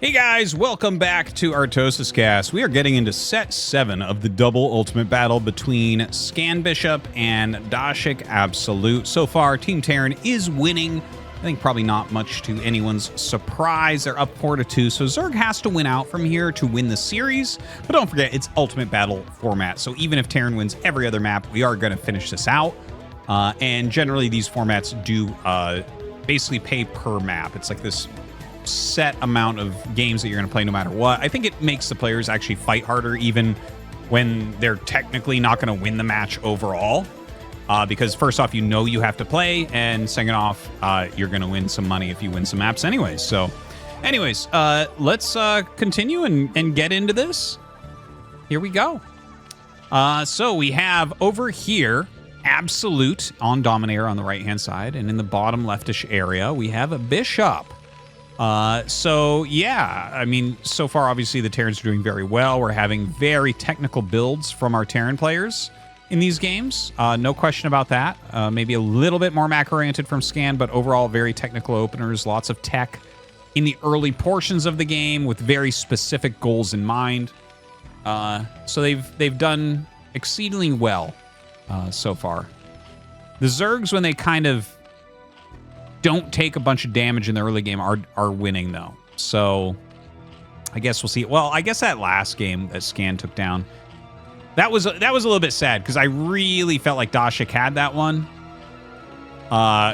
Hey guys, welcome back to ArtosisCasts. We are getting into set 7 of the double ultimate battle between Scan Bishop and Dashic Absolute. So far, Team Terran is winning. I think probably not much to anyone's surprise. They're up 4-2, so Zerg has to win out from here to win the series. But don't forget, it's ultimate battle format, so even if Terran wins every other map, we are going to finish this out. And generally, these formats do basically pay per map. It's like this set amount of games that you're going to play no matter what. I think it makes the players actually fight harder even when they're technically not going to win the match overall. Because first off, you know you have to play, and second off, you're going to win some money if you win some maps anyways. So anyways, let's continue and get into this. Here we go. So we have over here Absolute on Dominator on the right-hand side, and in the bottom leftish area, we have a Bishop. So yeah, I mean, so far, obviously the Terrans are doing very well. We're having very technical builds from our Terran players in these games. No question about that. Maybe a little bit more macro-oriented from Scan, but overall very technical openers, lots of tech in the early portions of the game with very specific goals in mind. So they've done exceedingly well so far. The Zergs, when they kind of don't take a bunch of damage in the early game, are winning though. So I guess we'll see. Well, I guess that last game that Scan took down, that was a little bit sad because I really felt like Dashic had that one.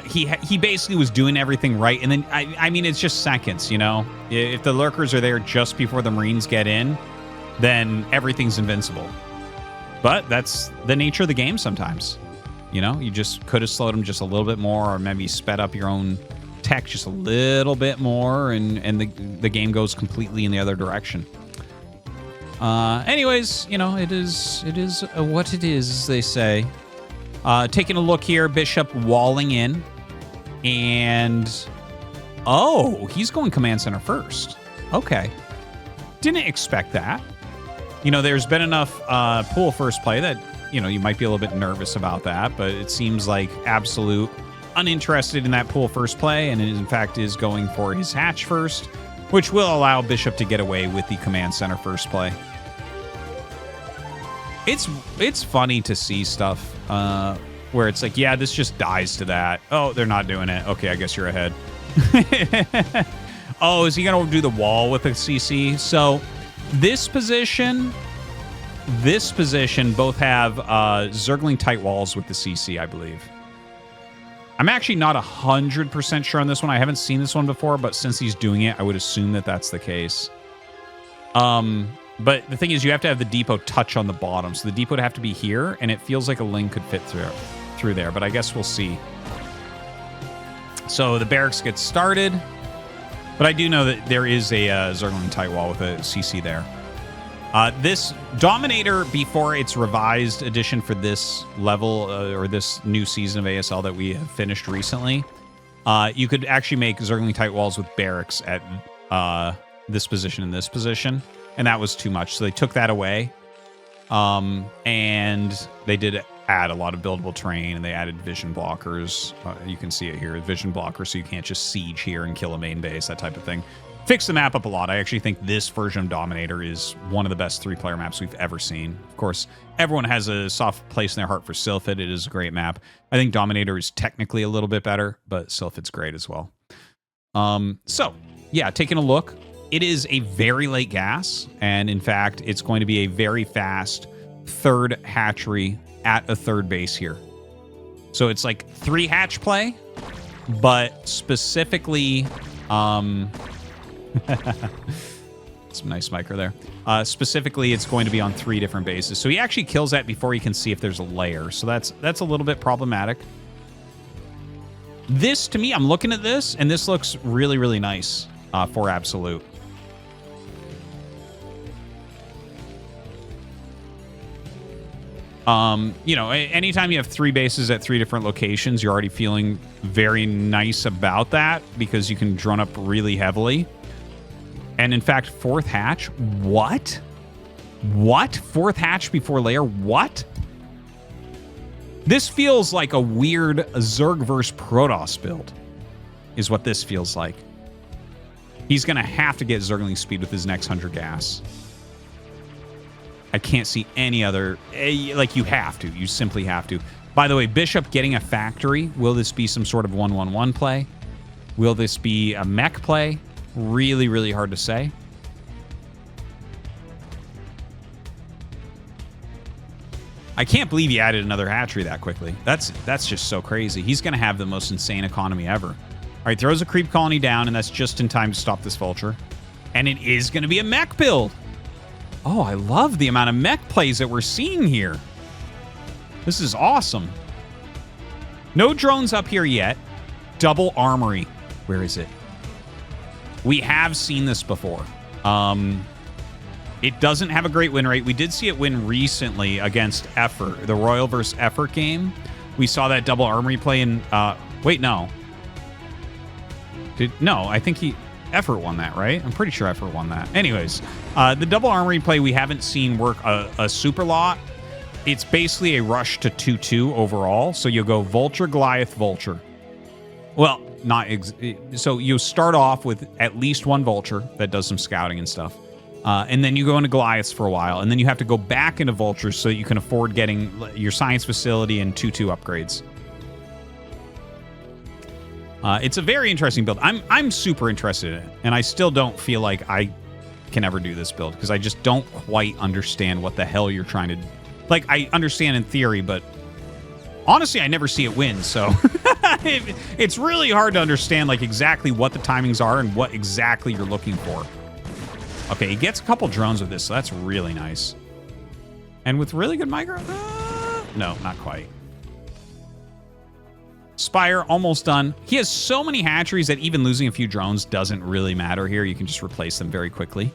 He basically was doing everything right, and then I mean it's just seconds, you know. If the lurkers are there just before the Marines get in, then everything's invincible. But that's the nature of the game sometimes. You know, you just could have slowed them just a little bit more, or maybe sped up your own tech just a little bit more, and the game goes completely in the other direction. Anyways, you know, it is what it is, as they say. Taking a look here, Bishop walling in, and oh, he's going command center first. Okay, didn't expect that. You know, there's been enough pool first play that, you know, you might be a little bit nervous about that, but it seems like Absolute uninterested in that pool first play, and in fact is going for his hatch first, which will allow Bishop to get away with the command center first play. It's funny to see stuff where it's like, yeah, this just dies to that. Oh, they're not doing it. Okay, I guess you're ahead. Oh, is he going to do the wall with a CC? So this position both have Zergling tight walls with the CC, I believe. I'm actually not 100% sure on this one. I haven't seen this one before, but since he's doing it, I would assume that that's the case. But the thing is, you have to have the depot touch on the bottom, so the depot would have to be here, and it feels like a Ling could fit through there, but I guess we'll see. So the barracks gets started, but I do know that there is a Zergling tight wall with a CC there. This Dominator, before its revised edition for this level, or this new season of ASL that we have finished recently, you could actually make Zergling tight walls with barracks at this position and this position, and that was too much. So they took that away, and they did add a lot of buildable terrain, and they added vision blockers. You can see it here, vision blockers, so you can't just siege here and kill a main base, that type of thing. Fix the map up a lot. I actually think this version of Dominator is one of the best 3-player maps we've ever seen. Of course, everyone has a soft place in their heart for Sylphid. It is a great map. I think Dominator is technically a little bit better, but Sylphid's great as well. So, yeah, taking a look. It is a very late gas, and in fact, it's going to be a very fast third hatchery at a third base here. So it's like 3 hatch play, but specifically... some nice micro there. Specifically, it's going to be on 3 different bases. So he actually kills that before he can see if there's a layer. So that's a little bit problematic. This, to me, I'm looking at this, and this looks really, really nice for Absolute. You know, anytime you have 3 bases at 3 different locations, you're already feeling very nice about that because you can drone up really heavily. And in fact, 4th hatch, what? What? 4th hatch before layer, what? This feels like a weird Zerg versus Protoss build, is what this feels like. He's going to have to get Zergling speed with his next 100 gas. I can't see any other... Like, you have to. You simply have to. By the way, Bishop getting a factory. Will this be some sort of 1-1-1 play? Will this be a mech play? Really, really hard to say. I can't believe he added another hatchery that quickly. That's just so crazy. He's going to have the most insane economy ever. All right, throws a creep colony down, and that's just in time to stop this vulture. And it is going to be a mech build. Oh, I love the amount of mech plays that we're seeing here. This is awesome. No drones up here yet. Double armory. Where is it? We have seen this before. It doesn't have a great win rate. We did see it win recently against Effort, the Royal vs. Effort game. We saw that double armory play in... wait, no. No, I think Effort won that, right? I'm pretty sure Effort won that. Anyways, the double armory play we haven't seen work a super lot. It's basically a rush to 2-2 overall. So you'll go Vulture, Goliath, Vulture. Well, so you start off with at least one Vulture that does some scouting and stuff. And then you go into Goliaths for a while. And then you have to go back into Vultures so that you can afford getting your science facility and 2-2 upgrades. It's a very interesting build. I'm super interested in it, and I still don't feel like I can ever do this build because I just don't quite understand what the hell you're trying to... Like, I understand in theory, but honestly, I never see it win, so it's really hard to understand like exactly what the timings are and what exactly you're looking for. Okay, he gets a couple drones with this, so that's really nice. And with really good micro... no, not quite. Spire, almost done. He has so many hatcheries that even losing a few drones doesn't really matter here. You can just replace them very quickly.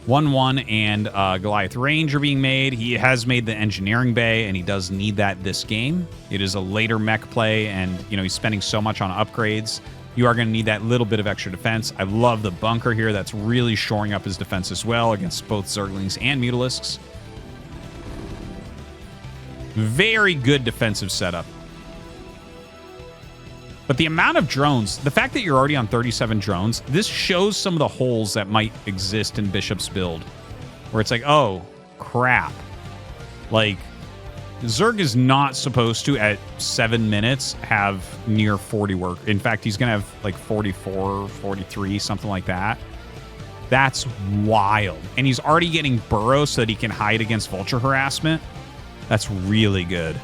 1-1 and Goliath Range are being made. He has made the engineering bay, and he does need that this game. It is a later mech play, and he's spending so much on upgrades. You are going to need that little bit of extra defense. I love the bunker here. That's really shoring up his defense as well against both Zerglings and Mutalisks. Very good defensive setup. But the amount of drones, the fact that you're already on 37 drones, this shows some of the holes that might exist in Bishop's build. Where it's like, oh, crap. Like, Zerg is not supposed to, at 7 minutes, have near 40 work. In fact, he's going to have like 44, 43, something like that. That's wild. And he's already getting burrows so that he can hide against vulture harassment. That's really good.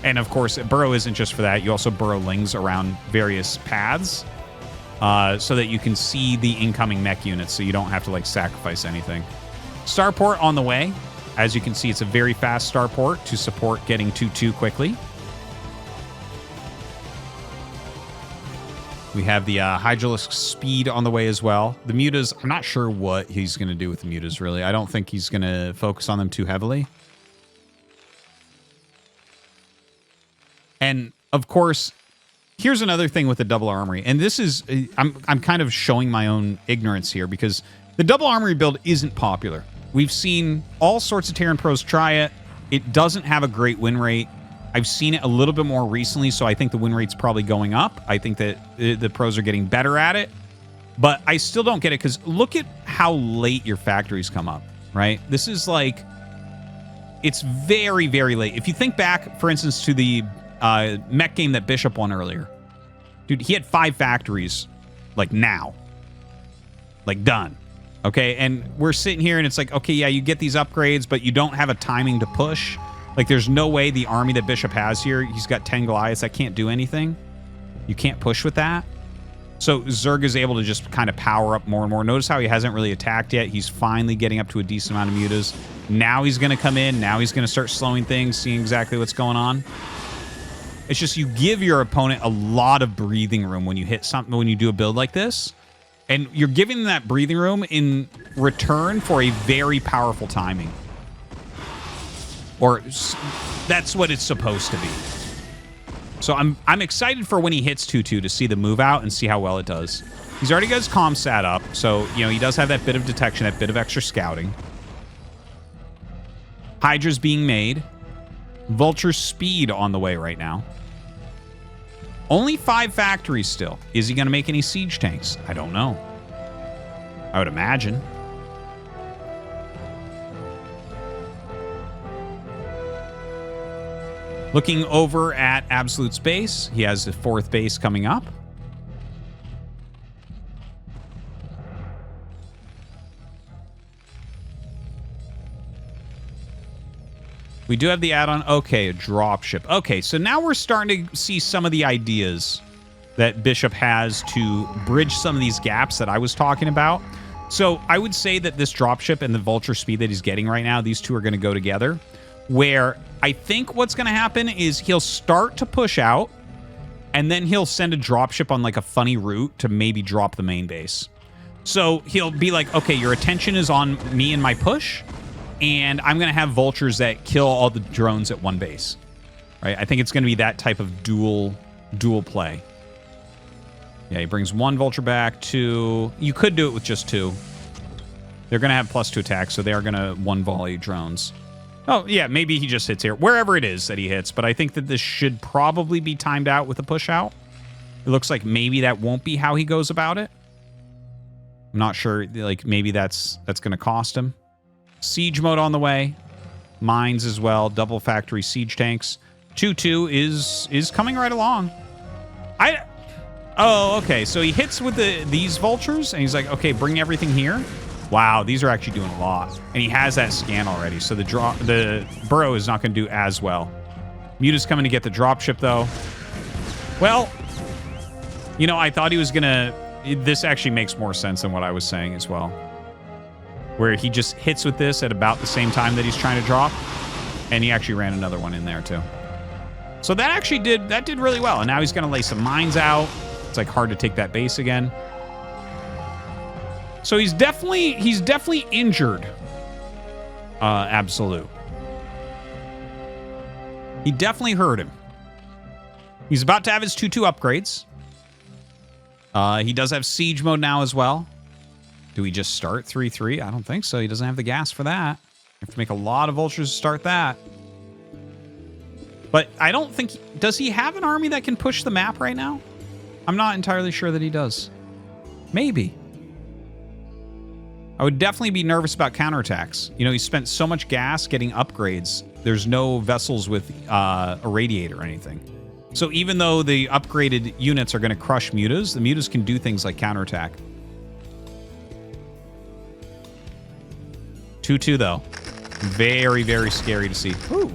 And of course, burrow isn't just for that. You also burrow lings around various paths so that you can see the incoming mech units so you don't have to like sacrifice anything. Starport on the way. As you can see, it's a very fast starport to support getting 2-2 quickly. We have the Hydralisk speed on the way as well. The mutas, I'm not sure what he's going to do with the mutas, really. I don't think he's going to focus on them too heavily. And, of course, here's another thing with the double armory. And this is... I'm kind of showing my own ignorance here because the double armory build isn't popular. We've seen all sorts of Terran pros try it. It doesn't have a great win rate. I've seen it a little bit more recently, so I think the win rate's probably going up. I think that the pros are getting better at it. But I still don't get it because look at how late your factories come up, right? This is like... It's very, very late. If you think back, for instance, to the... mech game that Bishop won earlier. Dude, he had 5 factories, like, now. Like, done. Okay, and we're sitting here, and it's like, okay, yeah, you get these upgrades, but you don't have a timing to push. Like, there's no way the army that Bishop has here, he's got 10 Goliaths, that can't do anything. You can't push with that. So Zerg is able to just kind of power up more and more. Notice how he hasn't really attacked yet. He's finally getting up to a decent amount of mutas. Now he's going to come in. Now he's going to start slowing things, seeing exactly what's going on. It's just you give your opponent a lot of breathing room when you hit something, when you do a build like this. And you're giving them that breathing room in return for a very powerful timing. Or that's what it's supposed to be. So I'm excited for when he hits 2-2 to see the move out and see how well it does. He's already got his comm sat up, so he does have that bit of detection, that bit of extra scouting. Hydra's being made. Vulture speed on the way right now. Only 5 factories still. Is he going to make any siege tanks? I don't know. I would imagine. Looking over at Absolute's base, he has a 4th base coming up. We do have the add-on. Okay, a dropship. Okay, so now we're starting to see some of the ideas that Bishop has to bridge some of these gaps that I was talking about. So I would say that this dropship and the vulture speed that he's getting right now, these two are going to go together. Where I think what's going to happen is he'll start to push out, and then he'll send a dropship on like a funny route to maybe drop the main base. So he'll be like, okay, your attention is on me and my push, and I'm going to have vultures that kill all the drones at one base. Right? I think it's going to be that type of dual play. Yeah, he brings 1 vulture back, 2. You could do it with just 2. They're going to have +2 attack, so they are going to 1 volley drones. Oh, yeah, maybe he just hits here. Wherever it is that he hits, but I think that this should probably be timed out with a push out. It looks like maybe that won't be how he goes about it. I'm not sure, like, maybe that's going to cost him. Siege mode on the way. Mines as well. Double factory siege tanks. 2-2 is coming right along. Oh, okay. So he hits with these vultures, and he's like, okay, bring everything here. Wow, these are actually doing a lot. And he has that scan already, so the burrow is not going to do as well. Muta's coming to get the dropship, though. Well, you know, I thought he was going to... This actually makes more sense than what I was saying as well. Where he just hits with this at about the same time that he's trying to drop. And he actually ran another one in there, too. So that actually did really well. And now he's going to lay some mines out. It's like hard to take that base again. So he's definitely injured. Absolute. He definitely hurt him. He's about to have his 2-2 upgrades. He does have siege mode now as well. Do we just start 3-3? I don't think so. He doesn't have the gas for that. You have to make a lot of vultures to start that. But I don't think... Does he have an army that can push the map right now? I'm not entirely sure that he does. Maybe. I would definitely be nervous about counterattacks. You know, he spent so much gas getting upgrades. There's no vessels with a radiator or anything. So even though the upgraded units are going to crush mutas, the mutas can do things like counterattack. 2-2, though. Very, very scary to see. Ooh.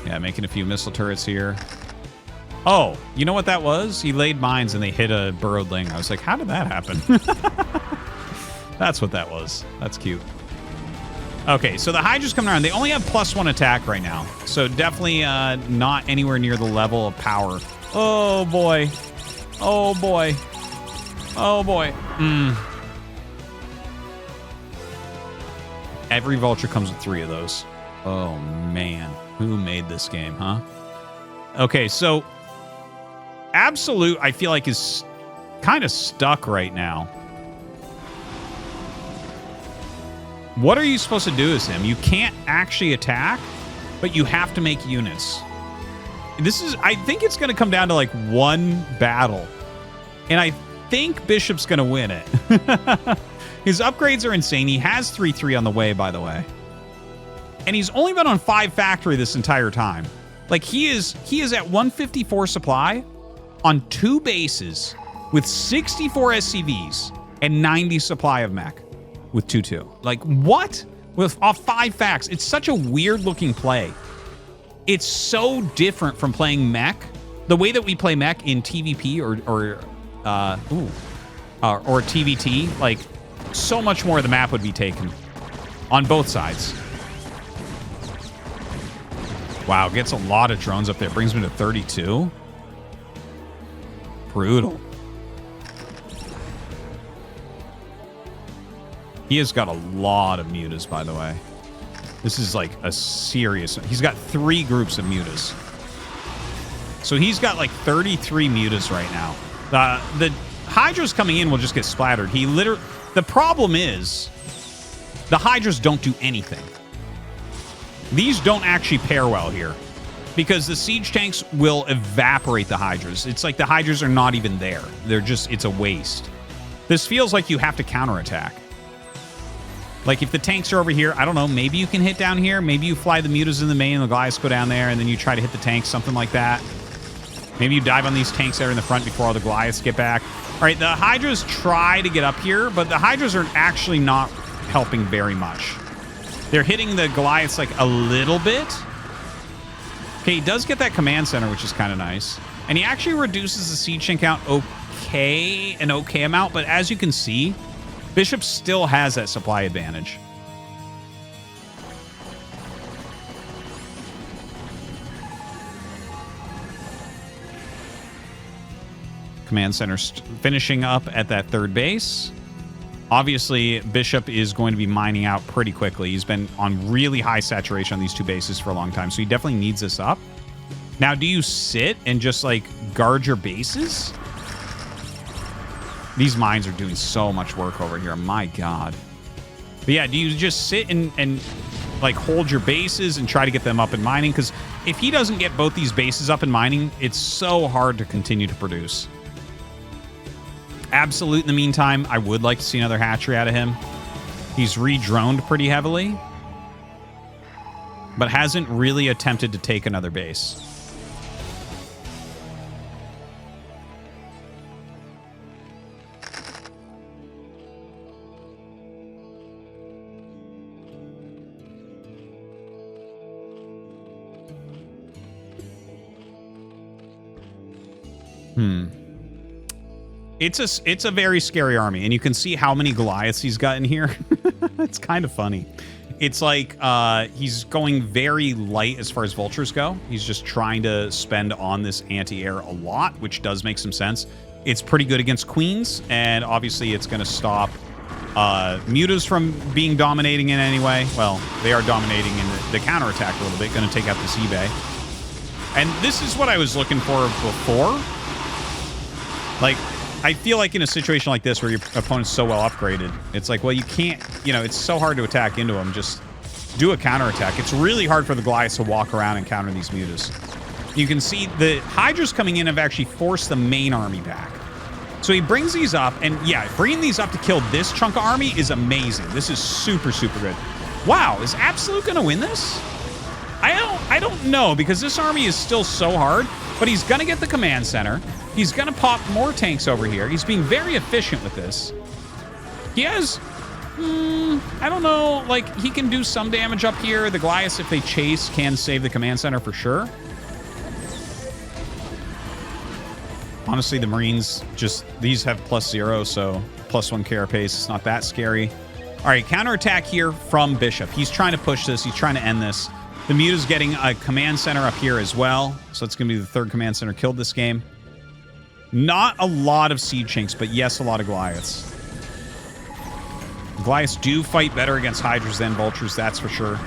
Yeah, making a few missile turrets here. Oh, you know what that was? He laid mines and they hit a burrowed ling. I was like, how did that happen? That's what that was. That's cute. Okay, so the Hydra's coming around. They only have +1 attack right now. So definitely not anywhere near the level of power. Oh, boy. Oh, boy. Oh, boy. Every vulture comes with 3 of those. Oh, man. Who made this game, huh? Okay, so Absolute, I feel like, is kind of stuck right now. What are you supposed to do as him? You can't actually attack, but you have to make units. This is, I think it's going to come down to like one battle. And I think Bishop's going to win it. His upgrades are insane. He has 3-3 on the way, by the way. And he's only been on 5 factory this entire time. Like, he is at 154 supply on 2 bases with 64 SCVs and 90 supply of mech with 2-2. Like, what? With off 5 facts. It's such a weird-looking play. It's so different from playing mech. The way that we play mech in TVP or TVT, like, so much more of the map would be taken on both sides. Wow, gets a lot of drones up there. Brings me to 32. Brutal. He has got a lot of mutas, by the way. This is like a serious... He's got 3 groups of mutas. So he's got like 33 mutas right now. The Hydras coming in will just get splattered. He literally... The problem is the Hydras don't do anything. These don't actually pair well here. because the siege tanks will evaporate the Hydras. It's like the Hydras are not even there. They're just, it's a waste. This feels like you have to counterattack. Like if the tanks are over here, I don't know, maybe you can hit down here. Maybe you fly the mutas in the main and the Goliaths go down there and then you try to hit the tanks, something like that. Maybe you dive on these tanks that are in the front before all the Goliaths get back. All right, the Hydras try to get up here, but the Hydras are actually not helping very much. They're hitting the Goliaths like a little bit. Okay, he does get that command center, which is kind of nice. And he actually reduces the siege tank count an okay amount, but as you can see, Bishop still has that supply advantage. Command center finishing up at that third base. Obviously, Bishop is going to be mining out pretty quickly. He's been on really high saturation on these two bases for a long time, so he definitely needs this up. Now, do you sit and just, like, guard your bases? These mines are doing so much work over here. My God. But yeah, do you just sit and like, hold your bases and try to get them up and mining? Because if he doesn't get both these bases up and mining, it's so hard to continue to produce. Absolute, in the meantime, I would like to see another hatchery out of him. He's re-droned pretty heavily, but hasn't really attempted to take another base. It's a very scary army, and you can see how many Goliaths he's got in here. It's kind of funny. It's like he's going very light as far as vultures go. He's just trying to spend on this anti-air a lot, which does make some sense. It's pretty good against queens, and obviously it's going to stop mutas from being dominating in any way. Well, they are dominating in the counterattack a little bit, going to take out this eBay. And this is what I was looking for before. Like, I feel like in a situation like this where your opponent's so well upgraded, it's like, well, you can't, you know, it's so hard to attack into them. Just do a counterattack. It's really hard for the Goliaths to walk around and counter these mutas. You can see the Hydras coming in have actually forced the main army back. So he brings these up, and yeah, bringing these up to kill this chunk of army is amazing. This is super, super good. Wow, is Absolute going to win this? I don't know, because this army is still so hard, but he's going to get the command center. He's going to pop more tanks over here. He's being very efficient with this. He has, I don't know, like, he can do some damage up here. The Goliaths, if they chase, can save the command center for sure. Honestly, the Marines, just, these have +0, so +1 carapace. It's not that scary. All right, counterattack here from Bishop. He's trying to push this. He's trying to end this. The Muta's getting a command center up here as well. So it's going to be the third command center killed this game. Not a lot of siege tanks, but yes, a lot of Goliaths. Goliaths do fight better against Hydras than Vultures, that's for sure.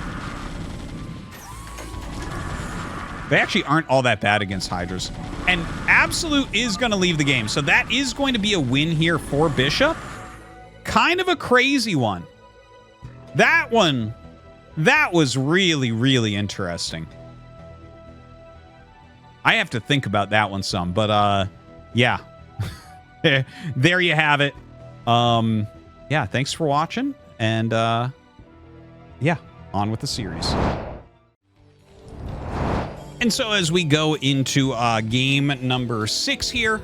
They actually aren't all that bad against Hydras. And Absolute is going to leave the game. So that is going to be a win here for Bishop. Kind of a crazy one. That one, that was really, really interesting. I have to think about that one some, but yeah. There you have it. Yeah, thanks for watching, and yeah, on with the series. And so as we go into game number 6 here,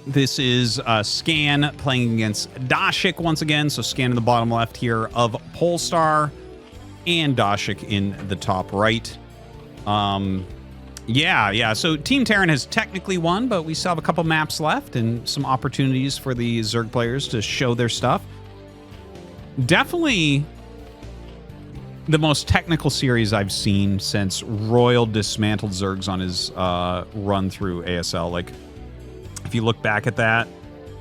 this is Scan playing against Dashic once again. So Scan in the bottom left here of Polestar, and Dashic in the top right. Yeah. So Team Terran has technically won, but we still have a couple maps left and some opportunities for the Zerg players to show their stuff. Definitely the most technical series I've seen since Royal dismantled Zergs on his run through ASL. Like, if you look back at that,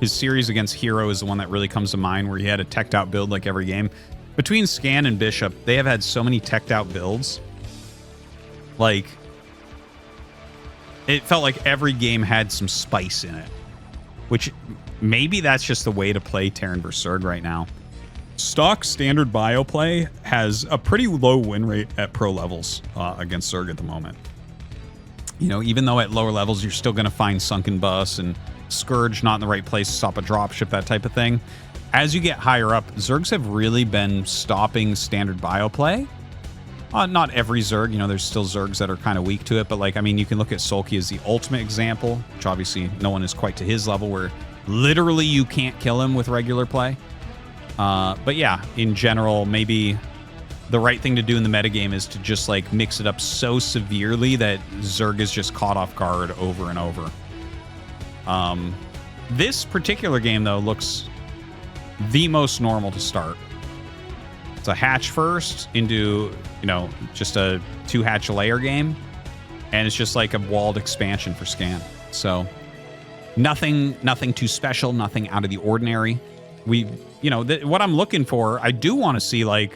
his series against Hero is the one that really comes to mind, where he had a teched out build like every game. Between Scan and Bishop, they have had so many teched out builds. Like, it felt like every game had some spice in it, which maybe that's just the way to play Terran vs. Zerg right now. Stock standard bio play has a pretty low win rate at pro levels against Zerg at the moment. You know, even though at lower levels you're still going to find Sunken Bus and Scourge not in the right place to stop a dropship, that type of thing. As you get higher up, Zergs have really been stopping standard bio play. Not every Zerg, you know, there's still Zergs that are kind of weak to it, but like, I mean, you can look at Sulky as the ultimate example, which obviously no one is quite to his level, where literally you can't kill him with regular play. But yeah, in general, maybe the right thing to do in the metagame is to just like mix it up so severely that Zerg is just caught off guard over and over. This particular game, though, looks the most normal to start. It's a hatch first into, you know, just a 2-hatch layer game. And it's just like a walled expansion for Scan. So nothing too special, nothing out of the ordinary. You know, what I'm looking for, I do want to see like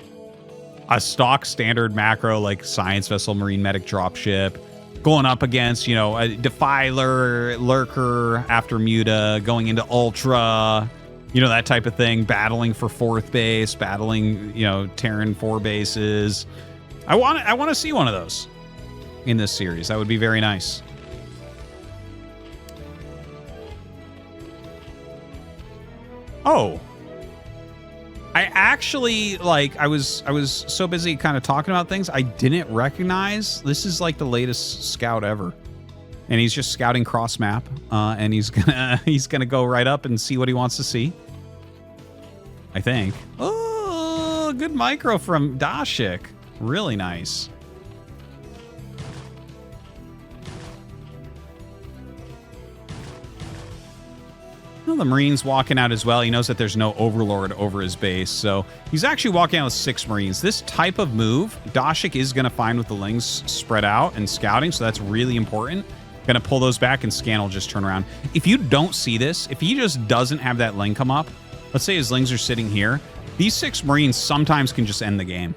a stock standard macro like Science Vessel, Marine Medic dropship, going up against, you know, a Defiler, Lurker after Muta, going into Ultra, you know, that type of thing, battling for 4th base, battling, you know, Terran 4 bases. I want to see one of those in this series. That would be very nice. Oh. I actually, like, I was so busy kind of talking about things, I didn't recognize this is like the latest scout ever. And he's just scouting cross map, and he's gonna go right up and see what he wants to see. I think. Oh, good micro from Dashic. Really nice. Well, the Marine's walking out as well. He knows that there's no Overlord over his base, so he's actually walking out with 6 Marines. This type of move, Dashic is going to find with the Lings spread out and scouting, so that's really important. Going to pull those back, and Scan will just turn around. If you don't see this, if he just doesn't have that Ling come up, let's say his Lings are sitting here, these 6 Marines sometimes can just end the game.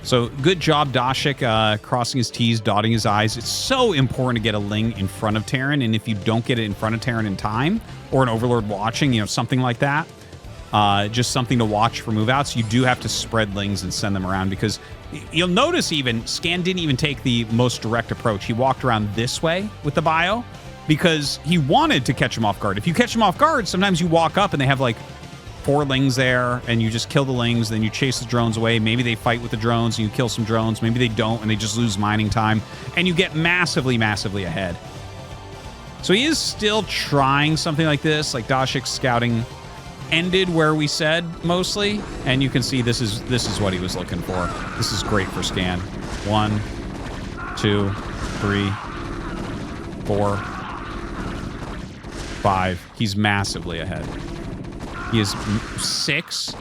So good job, Dashic, crossing his T's, dotting his I's. It's so important to get a Ling in front of Terran, and if you don't get it in front of Terran in time, or an Overlord watching, you know, something like that, just something to watch for move outs, you do have to spread Lings and send them around, because you'll notice even, Scan didn't even take the most direct approach. He walked around this way with the bio, because he wanted to catch him off guard. If you catch him off guard, sometimes you walk up and they have like 4 Lings there, and you just kill the Lings, then you chase the drones away. Maybe they fight with the drones, and you kill some drones. Maybe they don't, and they just lose mining time, and you get massively, massively ahead. So he is still trying something like this, like Dashic's scouting ended where we said, mostly, and you can see this is what he was looking for. This is great for Scan. 1, 2, 3, 4, 5. He's massively ahead. He is 6.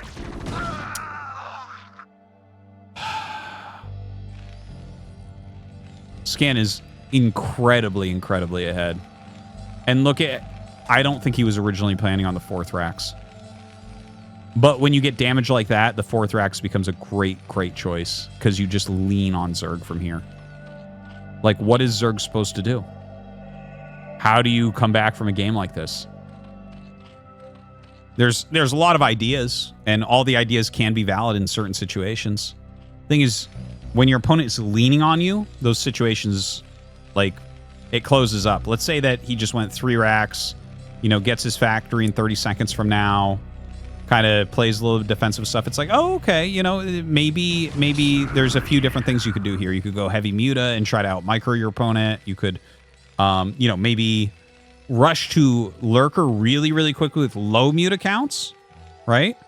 Scan is incredibly, incredibly ahead. And look at, I don't think he was originally planning on the 4th Rax. But when you get damage like that, the 4th Rax becomes a great, great choice, because you just lean on Zerg from here. Like, what is Zerg supposed to do? How do you come back from a game like this? There's a lot of ideas, and all the ideas can be valid in certain situations. Thing is, when your opponent is leaning on you, those situations, like, it closes up. Let's say that he just went 3 racks, you know, gets his factory in 30 seconds from now, kind of plays a little defensive stuff. It's like, oh, okay, you know, maybe there's a few different things you could do here. You could go heavy Muta and try to out-micro your opponent. You could, you know, maybe rush to Lurker really, really quickly with low Muta counts, right?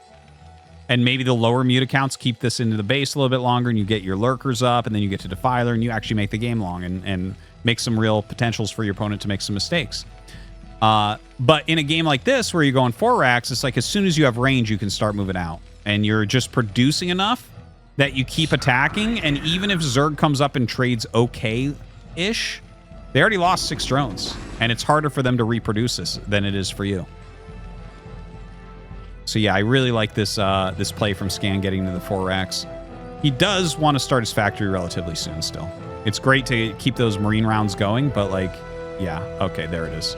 And maybe the lower Muta counts keep this into the base a little bit longer, and you get your Lurkers up, and then you get to Defiler, and you actually make the game long and make some real potentials for your opponent to make some mistakes. But in a game like this, where you're going 4 racks, it's like as soon as you have range, you can start moving out. And you're just producing enough that you keep attacking, and even if Zerg comes up and trades okay-ish, they already lost 6 drones, and it's harder for them to reproduce this than it is for you. So yeah, I really like this this play from Scan getting to the 4 racks. He does want to start his factory relatively soon still. It's great to keep those Marine rounds going, but like, yeah, okay, there it is.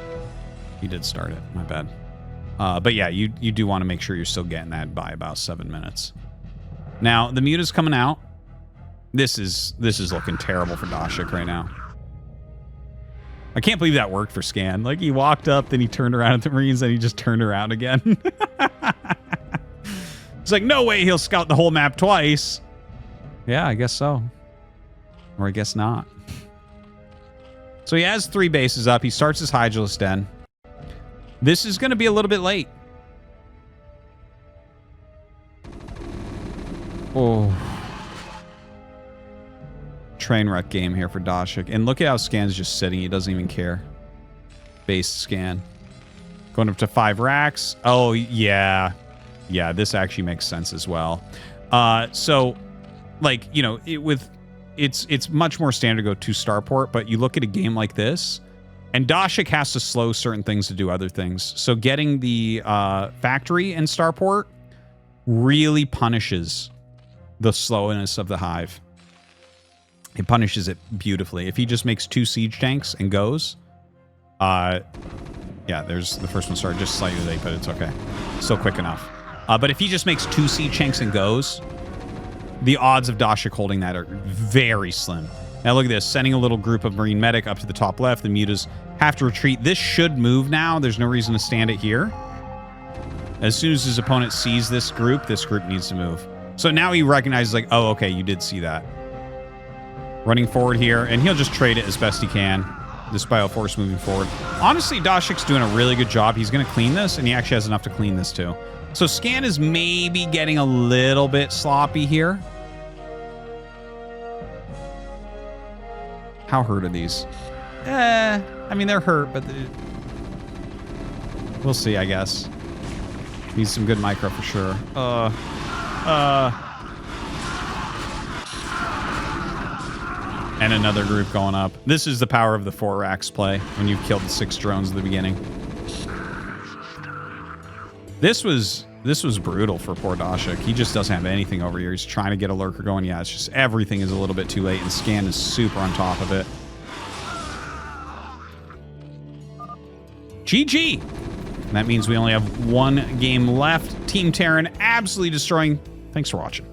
He did start it, my bad. But yeah, you do want to make sure you're still getting that by about 7 minutes. Now, the Muta's coming out. This is looking terrible for Dashic right now. I can't believe that worked for Scan. Like, he walked up, then he turned around at the Marines, and he just turned around again. It's like, no way he'll scout the whole map twice. Yeah, I guess so. Or I guess not. So he has 3 bases up. He starts his Hydralisk Den. This is going to be a little bit late. Oh. Train wreck game here for Dashic. And look at how Scan's just sitting. He doesn't even care. Base Scan. Going up to 5 racks. Oh, yeah. Yeah, this actually makes sense as well. So, like, you know, it's much more standard to go to starport, but you look at a game like this, and Dashic has to slow certain things to do other things. So getting the factory in starport really punishes the slowness of the Hive. It punishes it beautifully. If he just makes 2 siege tanks and goes, yeah, there's the first one started just slightly late, but it's okay. Still quick enough. But if he just makes 2 siege tanks and goes, the odds of Dashic holding that are very slim. Now look at this, sending a little group of Marine Medic up to the top left. The Mutas have to retreat. This should move now. There's no reason to stand it here. As soon as his opponent sees this group needs to move. So now he recognizes, like, oh, okay, you did see that. Running forward here, and he'll just trade it as best he can. This Bioforce moving forward. Honestly, Dashic's doing a really good job. He's going to clean this, and he actually has enough to clean this too. So Scan is maybe getting a little bit sloppy here. How hurt are these? I mean, they're hurt, but we'll see, I guess. Needs some good micro for sure. And another group going up. This is the power of the 4 racks play when you've killed the 6 drones at the beginning. This was brutal for poor Dashic. He just doesn't have anything over here. He's trying to get a lurker going. Yeah, it's just everything is a little bit too late, and Scan is super on top of it. GG! And that means we only have 1 game left. Team Terran absolutely destroying. Thanks for watching.